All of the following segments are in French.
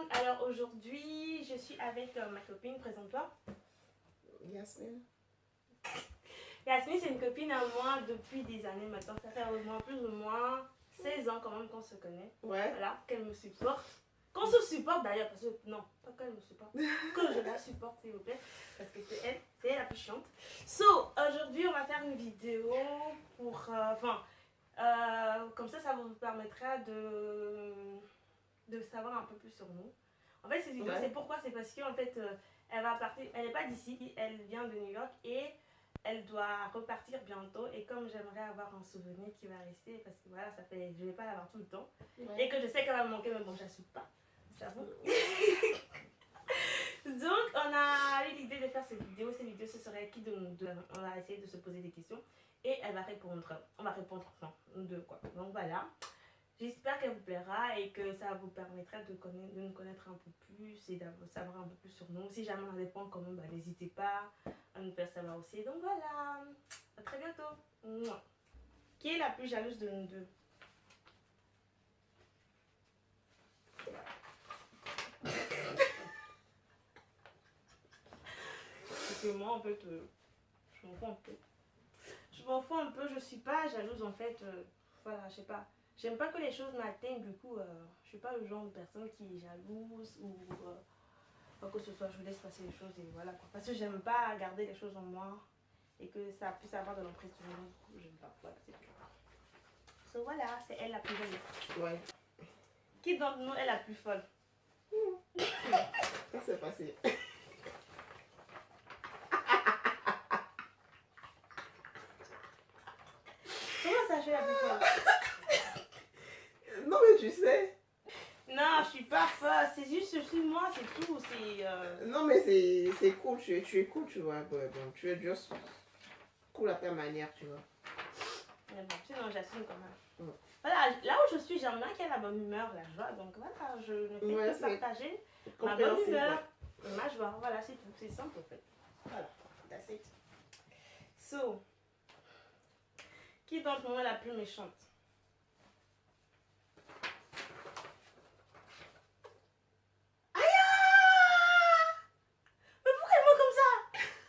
monde, alors aujourd'hui je suis avec ma copine, présente-toi. Yasmine. Yasmine, c'est une copine à moi depuis des années maintenant, ça fait au moins plus ou moins 16 ans quand même qu'on se connaît. Ouais. Voilà, qu'elle me supporte. Qu'on se supporte d'ailleurs, parce que non, pas qu'elle me supporte, que je la supporte s'il vous plaît, parce que c'est elle la plus chiante. So, aujourd'hui on va faire une vidéo pour, comme ça vous permettra de savoir un peu plus sur nous. En fait, cette vidéo, Ouais. c'est pourquoi? C'est parce qu'en fait, elle va partir, elle n'est pas d'ici, elle vient de New York et elle doit repartir bientôt. Et comme j'aimerais avoir un souvenir qui va rester, parce que voilà, ça fait, je ne vais pas l'avoir tout le temps. Ouais. Et que je sais qu'elle va me manquer, mais bon, j'assume pas, j'avoue. Donc, on a eu l'idée de faire cette vidéo. Cette vidéo, ce serait qui de nous deux? On va essayer de se poser des questions et elle va répondre. On va répondre, enfin, nous deux, quoi. Donc voilà. J'espère qu'elle vous plaira et que ça vous permettra de nous connaître un peu plus et de savoir un peu plus sur nous. Si jamais on a des points communs, bah, n'hésitez pas à nous faire savoir aussi. Donc voilà, à très bientôt. Mouah. Qui est la plus jalouse de nous deux? Parce que moi, en fait, je m'en fous un peu. Je m'en fous un peu, je suis pas jalouse en fait. Voilà, je sais pas. J'aime pas que les choses m'atteignent, du coup, je suis pas le genre de personne qui est jalouse ou quoi que ce soit. Je vous laisse passer les choses et voilà quoi. Parce que j'aime pas garder les choses en moi et que ça puisse avoir de l'emprise sur moi. Du coup, j'aime pas. Voilà, c'est tout. So voilà, c'est elle la plus jolie. Ouais. Qui d'entre nous est la plus folle? Ça s'est passé. Comment ça, je suis la plus folle? Non, mais tu sais. Non, je suis pas folle. C'est juste, je suis moi, c'est tout. C'est. Non, mais c'est cool. Tu es cool, tu vois. Ouais, bon, tu es juste cool à ta manière, tu vois. Mais bon, sinon, j'assume quand même. Ouais. Voilà, là où je suis, j'aime bien qu'il y ait la bonne humeur, la joie. Donc voilà, je ne fais Ouais, que partager ma bonne compréhensible, humeur ouais. et ma joie. Voilà, c'est tout. C'est simple en fait. Voilà, that's it. So, qui d'entre nous est la plus méchante? Aïe! Mais pourquoi elle monte comme ça?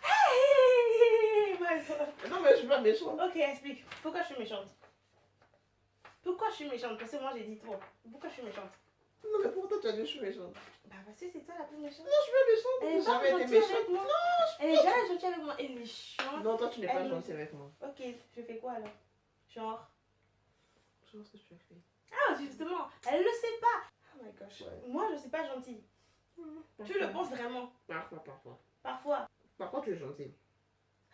Hey! My God. Non, mais je suis pas méchante. Ok, explique. Pourquoi je suis méchante? Pourquoi je suis méchante? Parce que moi j'ai dit trop. Pourquoi je suis méchante? Non, mais pourtant tu as dit que je suis méchante. Bah parce que c'est toi la plus méchante. Non, je suis pas méchante. Elle est J'ai jamais été gentille avec méchante. moi. Non, Elle est jamais gentille avec moi. Elle est chiante. non, toi tu n'es pas Elle- gentille avec moi. Ok, je fais quoi alors? Genre. Je pense que tu as fait. Ah, justement, elle le sait pas. Oh my gosh. Ouais. Moi je suis pas gentille. Tu le penses vraiment? Parfois, parfois. Parfois. Parfois tu es gentille.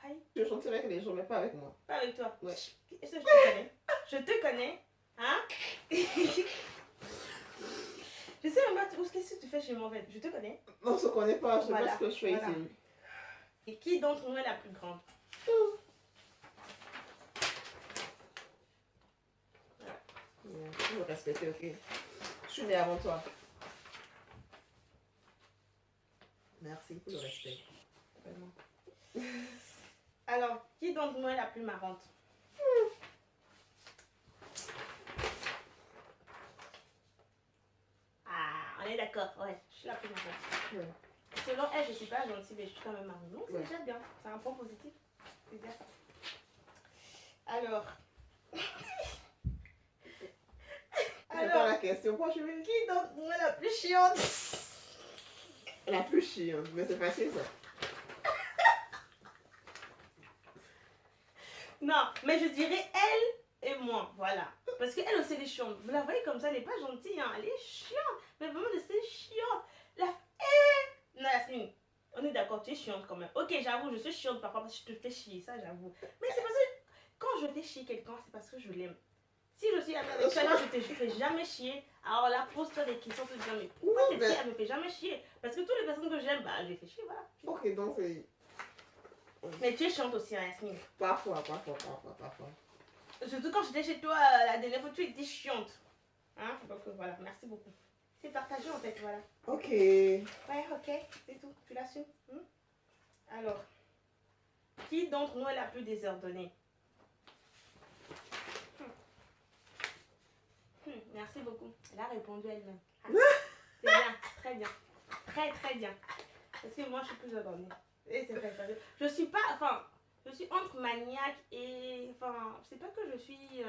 Aïe, Tu es gentille avec les gens, mais pas avec moi. pas avec toi. Ouais. Est-ce que je te connais? Je te connais. Hein? Je sais même pas qu'est-ce que tu fais chez moi en fait. Je te connais. Non, on se connaît pas. Je sais Voilà, pas ce que je fais voilà. ici. Et qui d'entre nous est la plus grande? Il faut me respecter, ok? Je suis née avant toi. Merci pour le respect. Vraiment. Alors, qui d'entre nous est la plus marrante? Ah, on est d'accord, ouais, je suis la plus marrante. Ouais. Selon elle, je suis pas gentille, mais je suis quand même marrante. Donc, c'est Ouais. déjà bien, c'est un point positif. C'est bien ça. Alors. C'est pas la question. Pourquoi je vais... Qui d'entre nous est la plus chiante? La plus chiante, mais c'est facile ça. Non, mais je dirais elle et moi, voilà. Parce qu'elle aussi, elle est chiante. Vous la voyez comme ça, elle n'est pas gentille, hein. Elle est chiante. Mais vraiment, c'est chiante. Non, Yasmine, on est d'accord, tu es chiante quand même. Ok, j'avoue, je suis chiante parfois parce que je te fais chier, ça j'avoue. Mais c'est parce que quand je fais chier quelqu'un, c'est parce que je l'aime. Si je suis amie avec toi, je te fais jamais chier. Alors là, pose-toi des questions, tu te dis, mais pourquoi cette fille, elle me fait jamais chier? Parce que toutes les personnes que j'aime, bah, je les fais chier, voilà. Ok, donc c'est... Mais tu es chiante aussi, hein, Yasmine. Parfois. Surtout quand j'étais chez toi la dernière fois, tu étais chiante. Hein? Donc voilà, merci beaucoup. C'est partagé en fait, voilà. Ok. Ouais, ok, c'est tout. Tu l'assumes. Alors, qui d'entre nous est la plus désordonnée? Merci beaucoup. Elle a répondu elle-même. Ah, c'est bien, très très bien. Très très bien. Parce que moi je suis plus endormie. Et c'est très sérieux. Je suis pas, enfin, je suis entre maniaque et, enfin, c'est pas que je suis,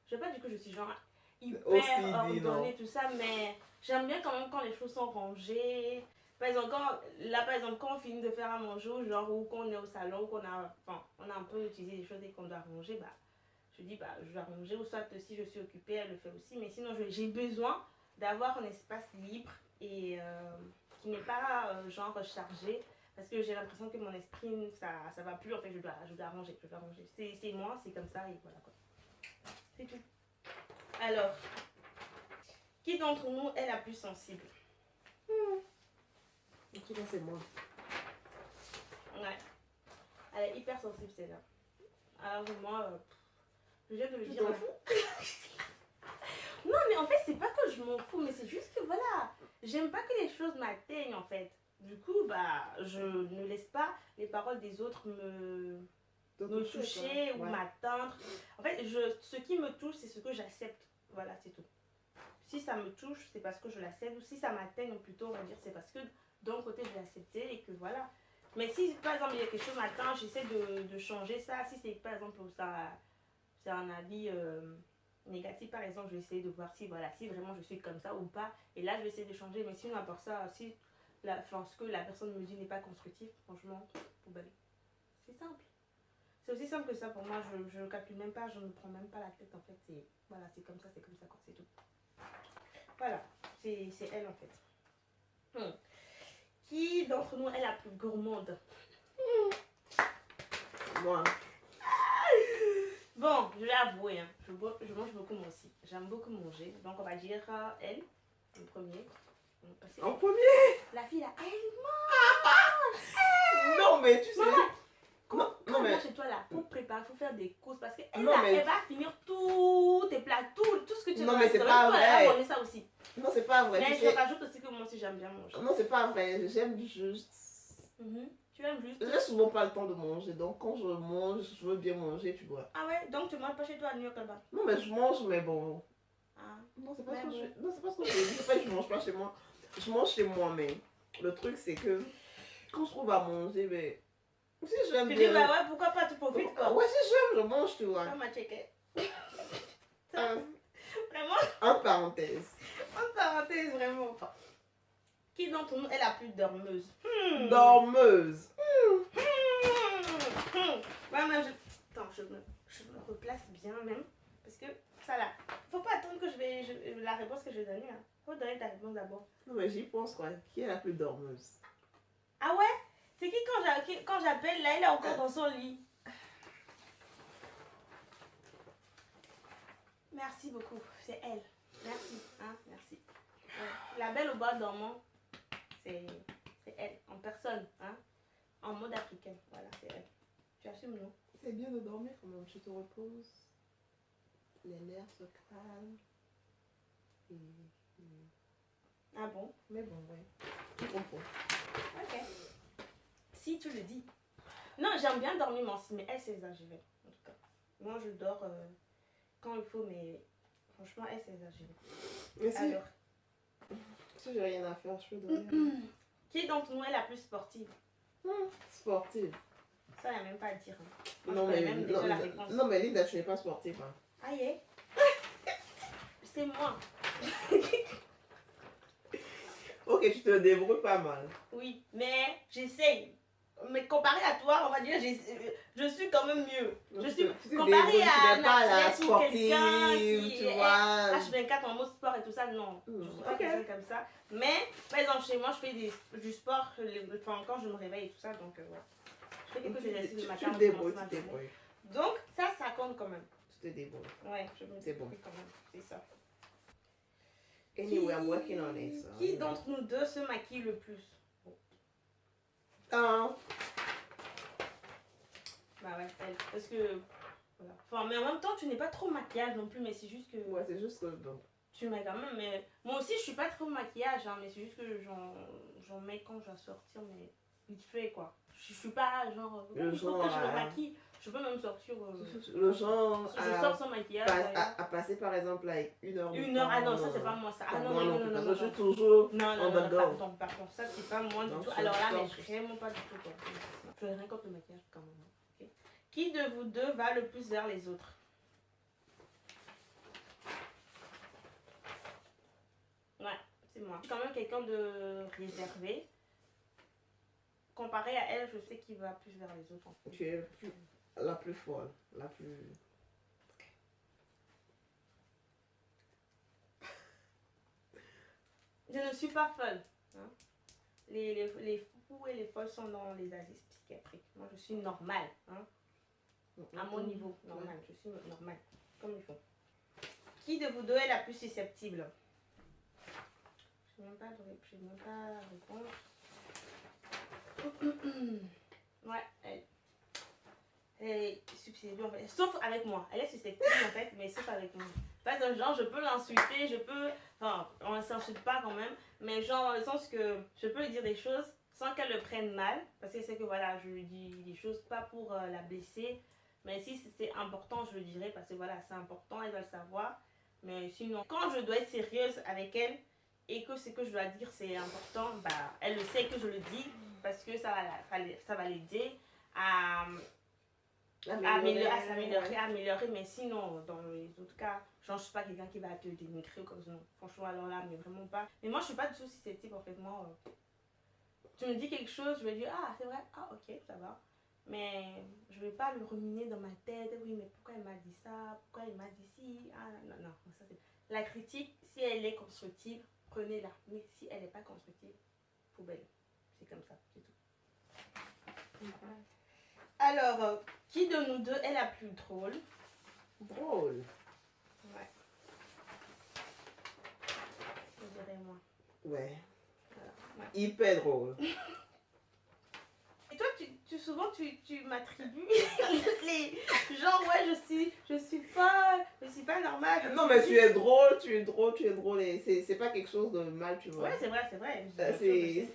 je vais pas dire que je suis genre hyper OCD, non. ordonnée, tout ça, mais j'aime bien quand même quand les choses sont rangées. Par exemple, quand on finit de faire à manger, ou genre, ou qu'on est au salon, qu'on a, enfin, on a un peu utilisé les choses et qu'on doit ranger, bah, je dis, bah, je dois ranger, ou soit si je suis occupée, elle le fait aussi, mais sinon, j'ai besoin d'avoir un espace libre et qui n'est pas, genre, chargé, parce que j'ai l'impression que mon esprit, ça va plus, en fait, je dois ranger, je dois ranger. C'est moi, c'est comme ça, et voilà, quoi. C'est tout. Alors, qui d'entre nous est la plus sensible? En tout cas, c'est moi. Ouais. Elle est hyper sensible, celle-là. Alors, moi, je viens de le Tu dire. t'en fous? Non, mais en fait, c'est pas que je m'en fous, mais c'est juste que voilà, j'aime pas que les choses m'atteignent en fait. Du coup, bah, je ne laisse pas les paroles des autres me toucher ou ouais. m'atteindre. En fait, ce qui me touche, c'est ce que j'accepte. Voilà, c'est tout. Si ça me touche, c'est parce que je l'accepte. Ou si ça m'atteigne, plutôt, on va dire, c'est parce que d'un côté, je l'ai accepté et que voilà. Mais si, par exemple, il y a quelque chose qui m'atteint, j'essaie de changer ça. Si c'est, par exemple, ça, c'est un avis négatif, par exemple, je vais essayer de voir si, voilà, si vraiment je suis comme ça ou pas. Et là, je vais essayer de changer. Mais sinon, à part ça, si ce que la personne me dit n'est pas constructif, franchement, poubelle. C'est simple. C'est aussi simple que ça pour moi. Je ne calcule même pas, je ne me prends même pas la tête en fait. Voilà, c'est comme ça, quoi, c'est tout. Voilà, c'est elle en fait. Qui d'entre nous est la plus gourmande? Moi. Bon, je vais avouer, hein, je mange beaucoup moi aussi. J'aime beaucoup manger. Donc on va dire elle, en premier. En premier? La fille là, elle Non, mais tu sais. Quand non, on mais... vient chez toi là, faut préparer, faut faire des courses parce qu'elle Non, mais... elle va finir tous tes plats, tout ce que tu veux. Non, mais c'est pas toi, vrai. elle va manger ça aussi. Non, c'est pas vrai. Mais tu je sais... rajoute aussi que moi aussi j'aime bien manger. Non, c'est pas vrai. J'aime juste. Tu aimes juste. J'ai souvent pas le temps de manger. Donc, quand je mange, je veux bien manger, tu vois. Ah ouais, donc tu manges pas chez toi à New York là-bas? Non, mais je mange, mais bon. Ah. Non, c'est pas Mais ce que bon. je... Non, c'est pas ce que je dis. C'est pas que je mange pas chez moi. Je mange chez moi, mais le truc, c'est que quand je trouve à manger, mais... Si j'aime Tu bien... dis bah ouais, pourquoi pas, tu profites quoi. Ouais, si j'aime, je mange, tu vois. Ça m'a checké. Vraiment, En parenthèse. en parenthèse, vraiment. Qui d'entre nous est la plus dormeuse? Dormeuse. Ouais, mais attends, je me replace bien même. Parce que ça là, faut pas attendre que la réponse que je vais donner. Hein. Faut donner ta réponse d'abord. Non, mais j'y pense quoi. Qui est la plus dormeuse? Ah ouais? C'est qui quand j'appelle là, elle est encore dans son lit? Merci beaucoup, c'est elle. Merci, hein, merci. Ouais. La belle au bas dormant, c'est elle, en personne, hein, en mode africain. Voilà, c'est elle. Tu assumes, non? C'est bien de dormir quand même. Tu te reposes. Les nerfs se calment. Ah bon? Mais bon, ouais. Je comprends. Ok. Si tu le dis. Non, j'aime bien dormir moi aussi, mais elle c'est exagéré. En tout cas. Moi je dors quand il faut, mais franchement elle c'est exagéré. Mais si, Alors, si j'ai rien à faire, je peux dormir. qui d'entre nous est la plus sportive? Sportive. Ça, il n'y a même pas à dire. Hein. Moi, Non, je connais mais, même déjà la réponse. non, mais Linda, tu n'es pas sportive. Hein. Aïe. C'est moi. Ok, tu te débrouilles pas mal. Oui, mais j'essaye. Mais comparé à toi, on va dire, je suis quand même mieux. Je suis comparé à un athlète ou quelqu'un qui est H24 en mode sport et tout ça, non. Je suis pas quelqu'un comme ça. Mais, par exemple, chez moi, je fais du sport quand je me réveille et tout ça, donc ouais. Je fais quelques exercices le matin. Tu te débrouilles, Donc, ça compte quand même. Tu te débrouilles. Ouais, je me C'est bon. quand même, c'est ça. Anyway, I'm working on it. So, qui d'entre nous deux se maquille le plus? Ah. Bah ouais, elle. Parce que. Voilà. Enfin, mais en même temps, tu n'es pas trop maquillage non plus, mais c'est juste que. Ouais, c'est juste que. Bon. Tu mets quand même, mais. Moi aussi, je suis pas trop maquillage, hein, mais c'est juste que j'en mets quand je dois sortir, mais. vite fait quoi. Je suis pas genre, Le il faut genre que je me à- maquille. Je peux même sortir. Le genre Si je sors sans maquillage. à passer par exemple like 1 heure de Une heure, ah non, ça temps, c'est pas moi ça. Ah non, moi non, non non, plus, non, parce non, que je non. suis toujours Non, non, on non, the non, go. pardon, ça c'est pas moi Donc, du tout. je Alors là, mais sors. vraiment pas du tout quoi. Je n'ai rien contre le maquillage quand même. Ok. Qui de vous deux va le plus vers les autres? Ouais, c'est moi. Je suis quand même quelqu'un de réservé. Comparé à elle, je sais qu'il va plus vers les autres en fait. Tu es la plus folle, la plus... Je ne suis pas folle. Hein. Les fous et les folles sont dans les asiles psychiatriques. Moi, je suis normale. Hein. À mon niveau, normal. Je suis normale. Comme il faut. Qui de vous deux est la plus susceptible? Je n'ai même pas répondre. Ouais, elle est susceptible en fait. Sauf avec moi. Elle est susceptible en fait, mais sauf avec moi. Par exemple, genre, je peux l'insulter, je peux... Enfin, on ne s'insulte pas quand même, mais genre dans le sens que je peux lui dire des choses sans qu'elle le prenne mal, parce que c'est que voilà, je lui dis des choses pas pour la blesser, mais si c'est important, je le dirai parce que voilà, c'est important, elle doit le savoir. Mais sinon, quand je dois être sérieuse avec elle et que ce que je dois dire c'est important, bah, elle le sait que je le dis parce que ça va l'aider à améliorer, mais sinon, dans les autres cas, genre, je suis pas quelqu'un qui va te dénigrer ou comme ça, non. Franchement, alors là, mais vraiment pas. Mais moi, je suis pas du tout susceptible, en fait, moi. Tu me dis quelque chose, je vais dire, ah, c'est vrai, ah, ok, ça va. Mais je vais pas le ruminer dans ma tête, oui, mais pourquoi elle m'a dit ça, pourquoi elle m'a dit ci, ah, non, non, ça c'est... La critique, si elle est constructive, prenez-la. Mais si elle n'est pas constructive, poubelle. C'est comme ça, c'est tout. Alors, qui de nous deux est la plus drôle? Drôle. Ouais. Je dirais moi. Ouais. Voilà, ouais. Hyper drôle. Et toi, souvent, tu m'attribues les... Genre, ouais, je suis folle, je suis pas normale. Non, mais tu es drôle, tu es drôle, tu es drôle. Et c'est pas quelque chose de mal, tu vois. Ouais, c'est vrai, c'est vrai. C'est...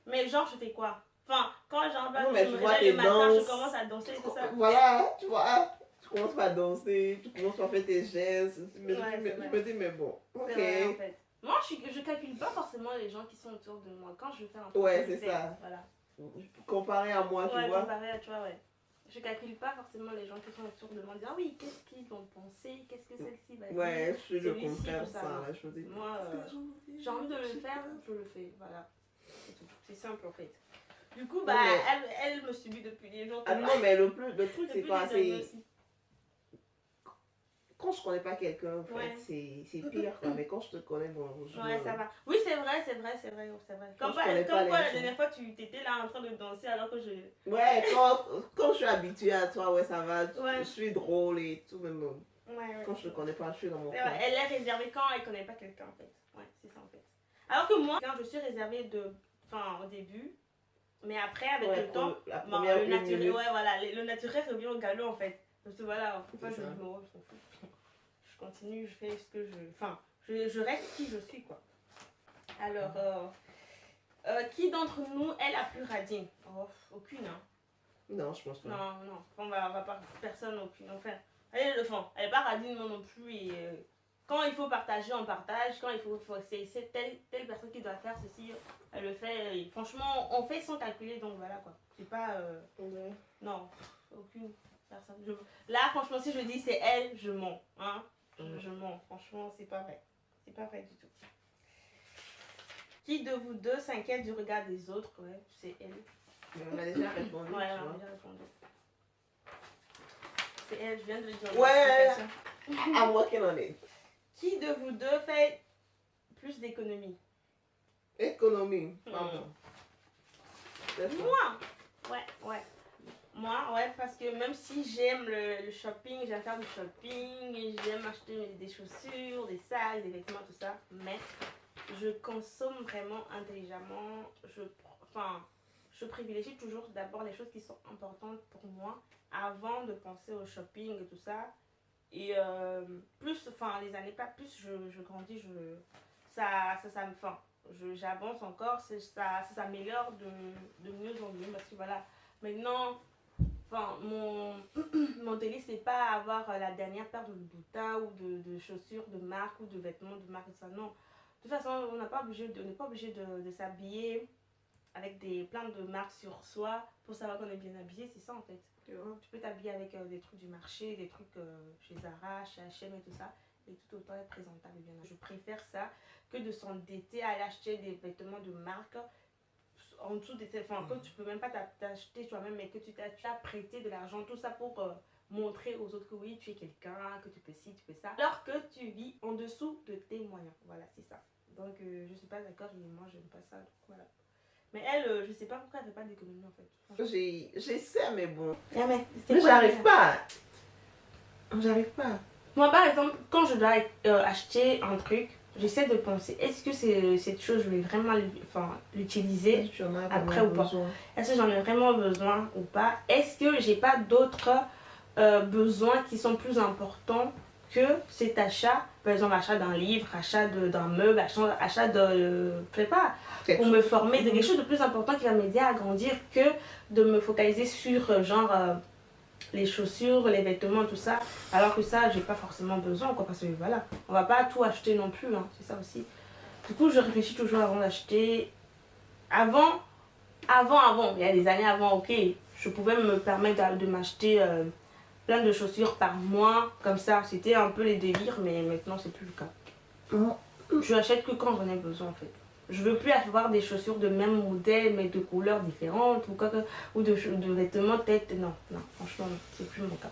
Mais genre, je fais quoi? Enfin, quand j'en Non, mais je tu me vois réveille tes le matin, danses. je commence à danser et tout ça. Voilà, tu vois. Tu commences par danser, tu commences par faire tes gestes. Je me dis, mais bon, ok. Vrai, en fait. Moi, je calcule pas forcément les gens qui sont autour de moi. Quand je fais un truc, Ouais, je c'est fais, ça. Voilà. Comparé à moi, tu Ouais, vois. comparé à toi, ouais. Je calcule pas forcément les gens qui sont autour de moi. Dire, ah oui, qu'est-ce qu'ils vont penser? Qu'est-ce que celle-ci va dire? Ouais, je suis le Celui-ci, contraire tout de ça, ça. non. Là, je me dis, Moi, j'ai envie de le faire, je le fais. Voilà. C'est tout. C'est simple en fait. Du coup, bah, mais... elle me subit depuis des jours. Ah non, mais le truc, c'est quoi? C'est... Quand je connais pas quelqu'un, en fait, Ouais. c'est pire, quoi. Mais quand je te connais, bon, Ouais, ça va. Oui, c'est vrai. Comme je connais pas quoi, les la gens. dernière fois, tu étais là en train de danser alors que je... Ouais, quand je suis habituée à toi, ouais, ça va. Ouais. Je suis drôle et tout, mais bon. Ouais. Quand je te connais pas, je suis dans mon coin. Elle est réservée quand elle connaît pas quelqu'un, en fait. Ouais, c'est ça, en fait. Alors que moi, quand je suis réservée au début, mais après, avec Ouais, le temps, la première le naturel, minute. ouais, voilà, le naturel revient au galop, en fait. Parce que voilà, enfin, je ça. me dis, bon, je m'en fous. Je continue, je fais ce que je... Enfin, je reste qui je suis, quoi. Alors, qui d'entre nous est la plus radine? Oh, aucune, hein. Non, je pense pas. Non, on va pas... Personne, aucune. Enfin, elle est pas radine, moi non plus, et... quand il faut partager, on partage. Quand il faut c'est telle personne qui doit faire ceci, elle le fait. Et franchement, on fait sans calculer, donc voilà quoi. C'est pas... Ouais. Non, aucune personne. Là, franchement, si je dis c'est elle, je mens. Hein? Je mens. Franchement, c'est pas vrai. C'est pas vrai du tout. Qui de vous deux s'inquiète du regard des autres? Ouais, c'est elle. Mais on a déjà répondu. Ouais, tu on a vois. déjà répondu. C'est elle, je viens de le dire. Ouais, I'm working on it. Qui de vous deux fait plus d'économies? Économie, pardon. Moi. Ouais. Moi, ouais, parce que même si j'aime le shopping, j'aime faire du shopping, j'aime acheter des chaussures, des sacs, des vêtements, tout ça, mais je consomme vraiment intelligemment. Je privilégie toujours d'abord les choses qui sont importantes pour moi avant de penser au shopping et tout ça. Et plus, les années pas plus, je grandis, ça me... j'avance encore, ça s'améliore de mieux en mieux parce que voilà, maintenant, enfin, mon délire, c'est pas avoir la dernière paire de Louboutin ou de chaussures de marque ou de vêtements de marque, ça, non. De toute façon, on n'est pas obligé de s'habiller avec plein de marques sur soi pour savoir qu'on est bien habillé, c'est ça en fait. Tu peux t'habiller avec des trucs du marché, des trucs chez Zara, chez H&M et tout ça, et tout autant être présentable et bien. Je préfère ça que de s'endetter à aller acheter des vêtements de marque en dessous des enfin, que tu peux même pas t'acheter toi-même, mais que tu as prêté de l'argent, tout ça pour montrer aux autres que oui, tu es quelqu'un, que tu peux ci, tu peux ça, alors que tu vis en dessous de tes moyens. Voilà, c'est ça. Donc, je suis pas d'accord et moi, j'aime pas ça. Donc, voilà. Mais elle, je sais pas pourquoi elle fait pas d'économie en fait. J'essaie, mais bon. Ah, mais j'arrive pas. J'arrive pas. Moi, par exemple, quand je dois acheter un truc, j'essaie de penser, est-ce que cette chose, je vais vraiment l'utiliser après ou pas? Est-ce que j'en ai vraiment besoin ou pas? Est-ce que j'ai pas d'autres besoins qui sont plus importants que cet achat? Par exemple, achat d'un livre, achat d'un meuble, achat de... je sais pas, pour me former, de quelque chose de plus important qui va m'aider à grandir que de me focaliser sur genre... les chaussures, les vêtements, tout ça, alors que ça, j'ai pas forcément besoin, quoi, parce que voilà, on va pas tout acheter non plus, hein, c'est ça aussi. Du coup, je réfléchis toujours avant d'acheter. Avant, il y a des années avant, ok, je pouvais me permettre de m'acheter plein de chaussures par mois, comme ça, c'était un peu les délires, mais maintenant, c'est plus le cas. Je achète que quand j'en ai besoin, en fait. Je veux plus avoir des chaussures de même modèle mais de couleurs différentes ou de vêtements tête. Non, franchement, c'est plus mon cas.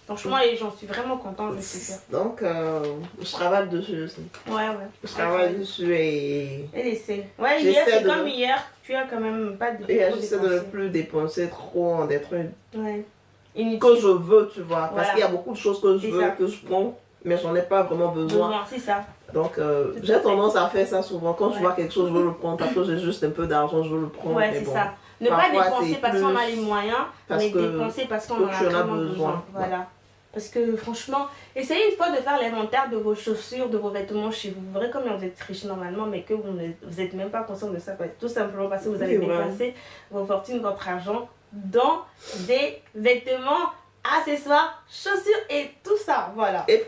Franchement, et j'en suis vraiment contente, je sais faire. Donc, je travaille dessus aussi. Ouais. Je travaille dessus et... Elle essaie. Ouais, hier, c'est comme hier, tu as quand même pas de... Et j'essaie de ne plus dépenser trop en des trucs. Ouais. Que je veux, tu vois. Parce qu'il y a beaucoup de choses que je veux, que je prends, mais j'en ai pas vraiment besoin. C'est ça. Donc, j'ai tendance à faire ça souvent. Quand je vois quelque chose, je veux le prendre. Parce que j'ai juste un peu d'argent, je veux le prendre. Ouais, c'est ça. Ne pas dépenser parce qu'on a les moyens, mais dépenser parce qu'on en a vraiment besoin. Voilà. Parce que franchement, essayez une fois de faire l'inventaire de vos chaussures, de vos vêtements chez vous. Vous verrez combien vous êtes riche normalement, mais que vous n'êtes même pas conscient de ça. Tout simplement parce que vous allez dépenser vos fortunes, votre argent dans des vêtements, accessoires, chaussures et tout ça, voilà. Et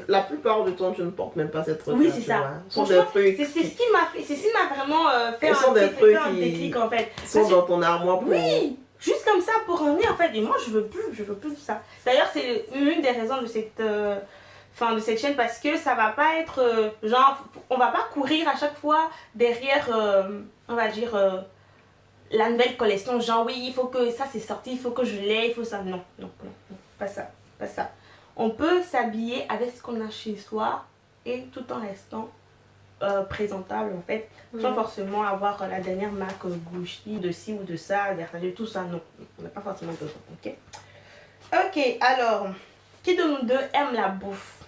la plupart du temps, tu ne portes même pas cette trucs. Oui, c'est ça. Franchement, c'est ce qui m'a vraiment fait un déclic en fait. Ils sont dans ton armoire pour... Oui, juste comme ça pour emmener en fait. Et moi, je veux plus de ça. D'ailleurs, c'est une des raisons de cette chaîne parce que ça va pas être genre, on va pas courir à chaque fois derrière, on va dire... la nouvelle collection, genre oui, il faut que ça c'est sorti, il faut que je l'ai, il faut ça. Non, pas ça. On peut s'habiller avec ce qu'on a chez soi et tout en restant présentable en fait, sans forcément avoir la dernière marque Gucci, de ci ou de ça, de tout ça, non. On n'a pas forcément besoin, ok? Ok, alors, qui de nous deux aime la bouffe?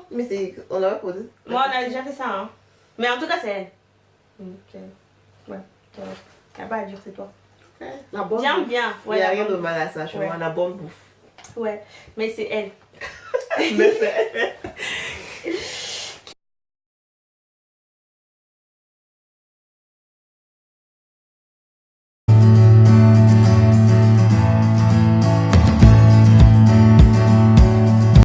Mais c'est... On a posé. Moi, on a déjà fait ça, hein. Mais en tout cas, c'est elle. Ok. Ouais, il n'y a pas à dire, c'est toi. La bonne bien, bouffe. bien. Il n'y a rien de mal à ça, je vois. La bonne bouffe. Ouais, mais c'est elle. Mais c'est elle.